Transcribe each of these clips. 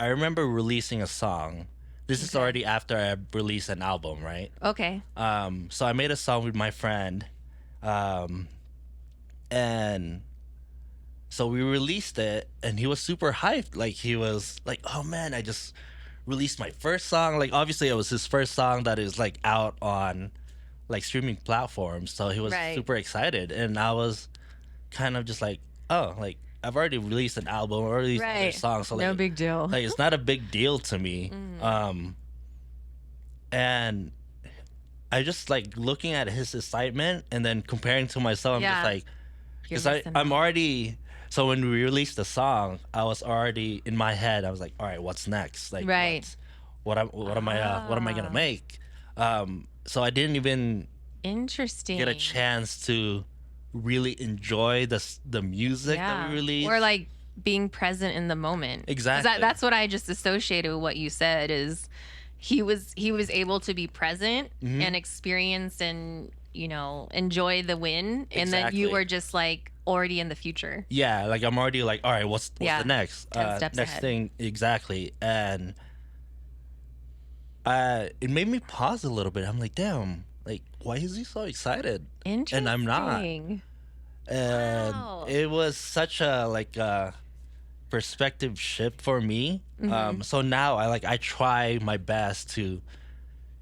I remember releasing a song. This is Okay. already after I released an album, right? Okay. So I made a song with my friend, um, and so we released it, and he was super hyped. Like he was like, "Oh man, I just released my first song." Like obviously, it was his first song that is like out on like streaming platforms. So he was Right. super excited, and I was kind of just like, "Oh, like I've already released an album or released other Right. songs, so No big deal. like it's not a big deal to me." Mm. And I just like looking at his excitement and then comparing to myself. I'm just Yeah. like, You're because missing I'm out. already. So when we released the song, I was already in my head. I was like, all right, what's next? Like, Right. what am I gonna Ah. make? So I didn't even Interesting. get a chance to really enjoy the music that we released. Or like being present in the moment. 'Cause Exactly. that's what I just associated with what you said is he was able to be present Mhm. and experience and enjoy the win, and then you Exactly. were just like already in the future. Yeah, like I'm already like, all right, what's Yeah, the next 10 steps next ahead. thing exactly? And it made me pause a little bit. I'm like, damn, like why is he so excited? Interesting. And I'm not. And Wow. it was such a like perspective shift for me. Mhm. So now I try my best to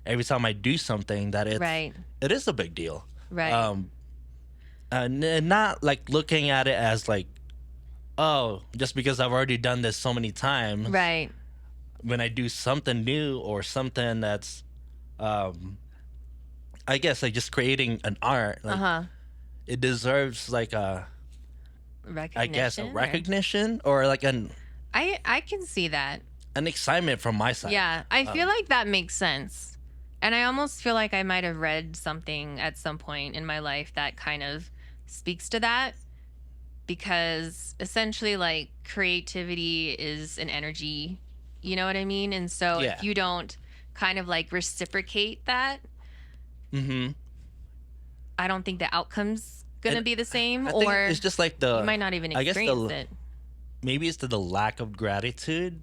every time I do something that Right. it is a big deal. Right. And not like looking at it as like, oh, just because I've already done this so many times. Right. When I do something new or something that's, I guess like just creating an art, like Uh-huh. it deserves like I guess a Recognition. recognition or like I can see that. an excitement from my side. Yeah, I feel like that makes sense. And I almost feel like I might have read something at some point in my life that kind of speaks to that, because essentially like creativity is an energy, you know what I mean? And so Yeah. if you don't kind of like reciprocate that, Mm-hmm. I don't think the outcome's going to And be the same, I think or it's just like the you might not even I guess experience it. maybe it's the lack of gratitude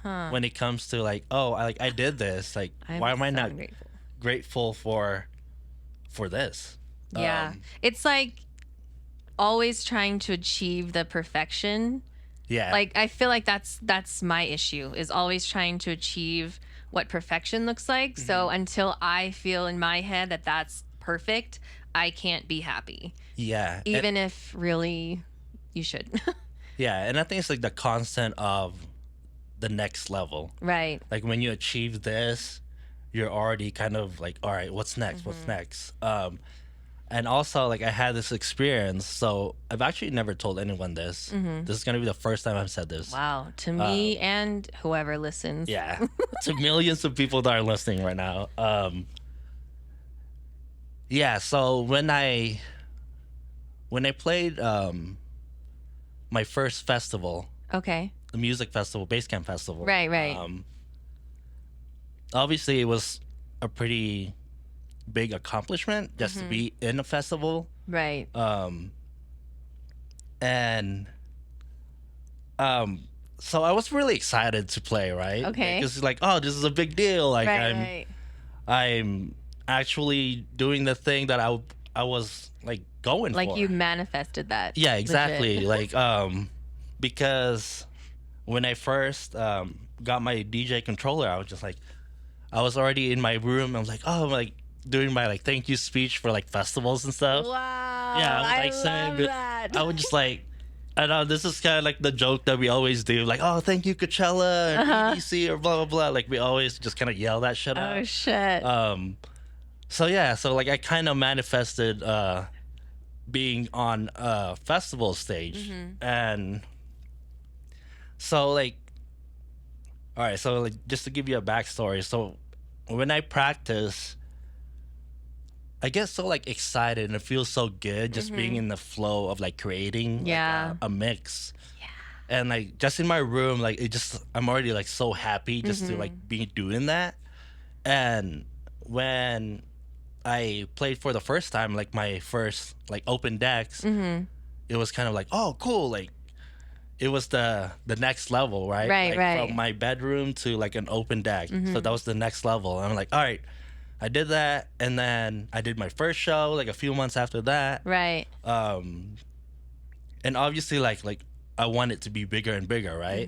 Huh. when it comes to like, oh, I did this. Like, I'm why am I so not grateful. grateful for this? Yeah. It's like always trying to achieve the perfection. Yeah. Like I feel like that's my issue, is always trying to achieve what perfection looks like. So until I feel in my head that that's perfect, I can't be happy. Yeah. Even if really you should. Yeah, and I think it's like the constant of the next level. Right. Like when you achieve this, you're already kind of like, all right, what's next? Mm-hmm. What's next? And also like I had this experience, so I've actually never told anyone this. This is gonna be the first time I've said this. Wow. To me and whoever listens. Yeah, to millions of people that are listening right now. Yeah, so when I played my first festival, Okay. the music festival, Basecamp Festival. Right. Obviously, it was a pretty big accomplishment just to be in a festival. Right. And so I was really excited to play, right? Okay. Because it's like, oh, this is a big deal. Like Right. I'm actually doing the thing that I was like going Like for. you manifested that. Yeah, exactly. Legit. Like because when I first got my DJ controller, I was just like, I was already in my room. I was like, oh, I'm like doing my like thank you speech for like festivals and stuff. Wow. Yeah, I was like saying I would just like, I know this is kind of like the joke that we always do, like, oh, thank you Coachella and EDC or blah blah blah. Like we always just kind of yell that shit out. Oh shit. So yeah, so like I kind of manifested being on a festival stage, and so like, all right, so like just to give you a backstory, so when I practice, I get so like excited and it feels so good just being in the flow of like creating like, Yeah. a mix. And like just in my room, like it just I'm already like so happy just to like be doing that. And when I played for the first time, like my first like open decks, it was kind of like, oh cool, like it was the next level, right? Right, Like right. from my bedroom to like an open deck. So that was the next level. I'm like, all right, I did that, and then I did my first show like a few months after that. Right. Um, and obviously like I want it to be bigger and bigger, right?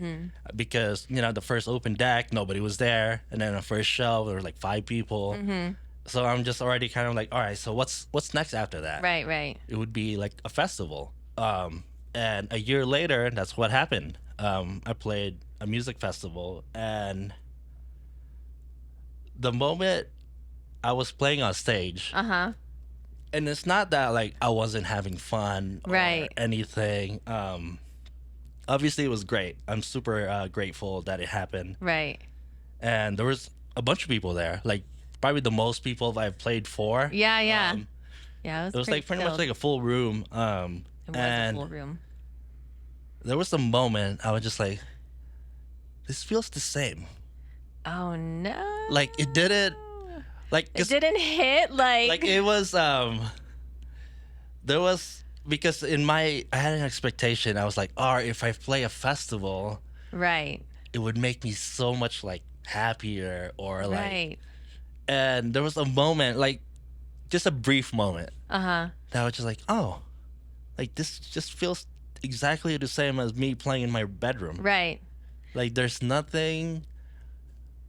Because the first open deck nobody was there, and then the first show there were like 5 people. So I'm just already kind of like, all right, so what's next after that? Right, right. It would be like a festival. And a year later, that's what happened. I played a music festival, and the moment I was playing on stage, Uh-huh. and it's not that like I wasn't having fun or Right. anything. Obviously, it was great. I'm super grateful that it happened, Right. and there was a bunch of people there, like probably the most people I've played for. Yeah, yeah. Um, Yeah, it was like pretty much like a full room. it was And a full room. there was a moment I was just like, this feels the same. Oh no. Like it didn't, like It didn't hit like like it was there was, because I had an expectation. I was like, oh, if I play a festival, right. it would make me so much like happier, or like, Right. and there was a moment, like just a brief moment, Uh-huh. that I was just like, oh, like this just feels exactly the same as me playing in my bedroom. Right. Like there's nothing,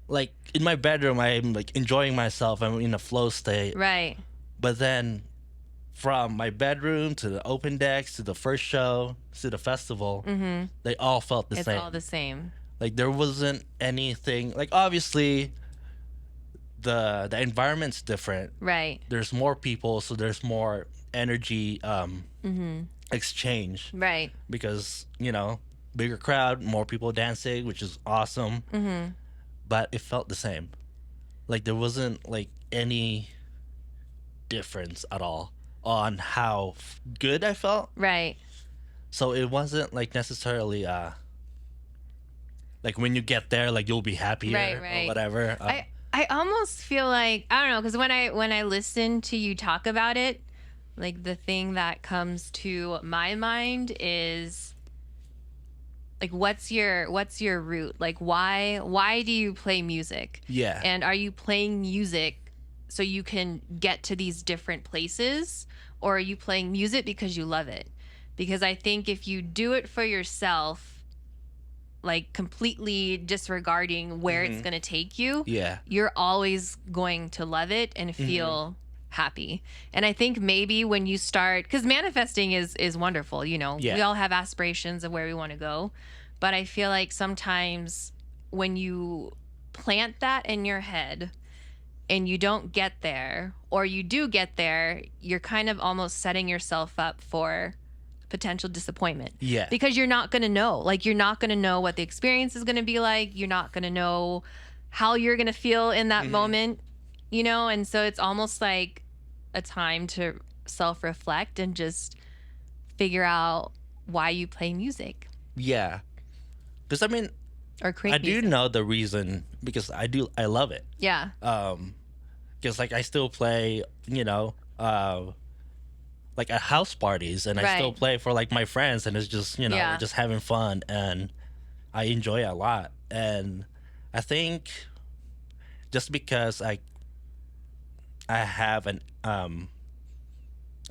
like in my bedroom I'm like enjoying myself, I'm in a flow state. Right. But then from my bedroom to the open decks to the first show to the festival, they all felt the It's same. all the same. Like there wasn't anything, like obviously the environment's different. Right. There's more people, so there's more energy exchange, Right. because bigger crowd, more people dancing, which is awesome. But it felt the same. Like there wasn't like any difference at all on how good I felt. Right. So it wasn't like necessarily like when you get there, like you'll be happier Right, right. or whatever. I almost feel like, I don't know, because when I listen to you talk about it, like the thing that comes to my mind is like what's your root? Like why do you play music? Yeah. And are you playing music so you can get to these different places, or are you playing music because you love it? Because I think if you do it for yourself, like completely disregarding where it's going to take you, Yeah. you're always going to love it and feel happy. And I think maybe when you start, because manifesting is wonderful, Yeah. we all have aspirations of where we want to go, but I feel like sometimes when you plant that in your head and you don't get there, or you do get there, you're kind of almost setting yourself up for potential disappointment. Yeah. Because you're not going to know. Like, you're not going to know what the experience is going to be like. You're not going to know how you're going to feel in that moment, And so it's almost like a time to self-reflect and just figure out why you play music Yeah. Because I mean, or create I do music. know the reason, because I love it. Yeah. Because like I still play, like at house parties, and I still Right. play for like my friends, and it's just Yeah. we're just having fun, and I enjoy it a lot. And I think just because I have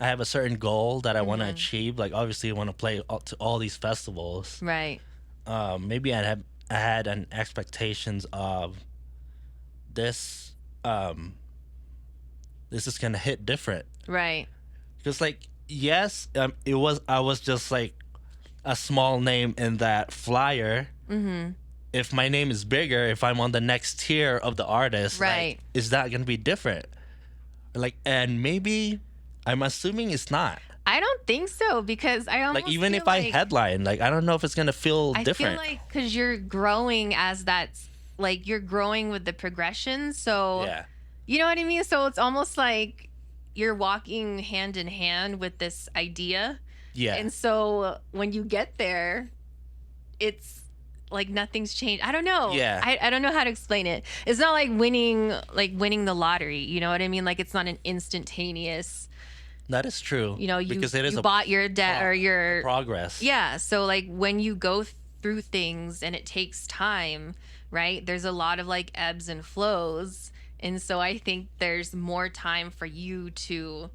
I have a certain goal that I want to achieve. Like obviously I want to play to all these festivals. Right. Maybe I had an expectations of this this is gonna hit different. Right. Because like yes, I was just like a small name in that flyer. If my name is bigger, if I'm on the next tier of the artist, Right. like, is that gonna be different? Like, and maybe I'm assuming it's not. I don't think so, because I almost Like even feel if I like, headline, like I don't know if it's gonna feel I different. feel like because you're growing as like you're growing with the progression. So Yeah. you know what I mean? So it's almost like you're walking hand in hand with this idea. Yeah. And so when you get there, it's like nothing's changed. I don't know. Yeah. I don't know how to explain it. It's not like winning the lottery. You know what I mean? Like it's not an instantaneous That is true. You know, because it is you a bought your debt or a your progress. yeah. So like when you go through things and it takes time, right? There's a lot of like ebbs and flows. And so I think there's more time for you to,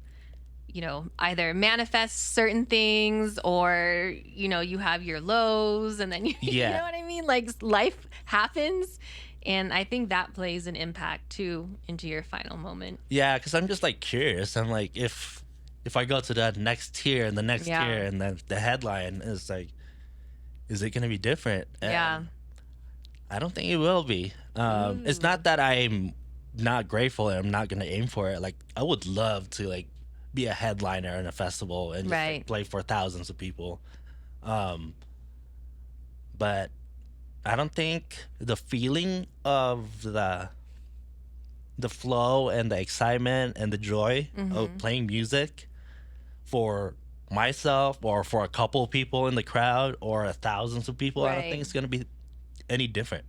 you know, either manifest certain things or, you know, you have your lows and then you, you know Yeah. what I mean? Like life happens. And I think that plays an impact too into your final moment. Yeah, because I'm just like curious. I'm like, if I go to the next tier and the next Yeah. tier, and then the headline is like, is it gonna be different? Yeah. And I don't think it will be. It's Ooh. not that I'm not grateful and I'm not gonna aim for it. Like, I would love to like be a headliner in a festival and just like Right. play for thousands of people. Um, but I don't think the feeling of the flow and the excitement and the joy of playing music for myself or for a couple of people in the crowd or thousands of people, I don't think Right. it's gonna be any different.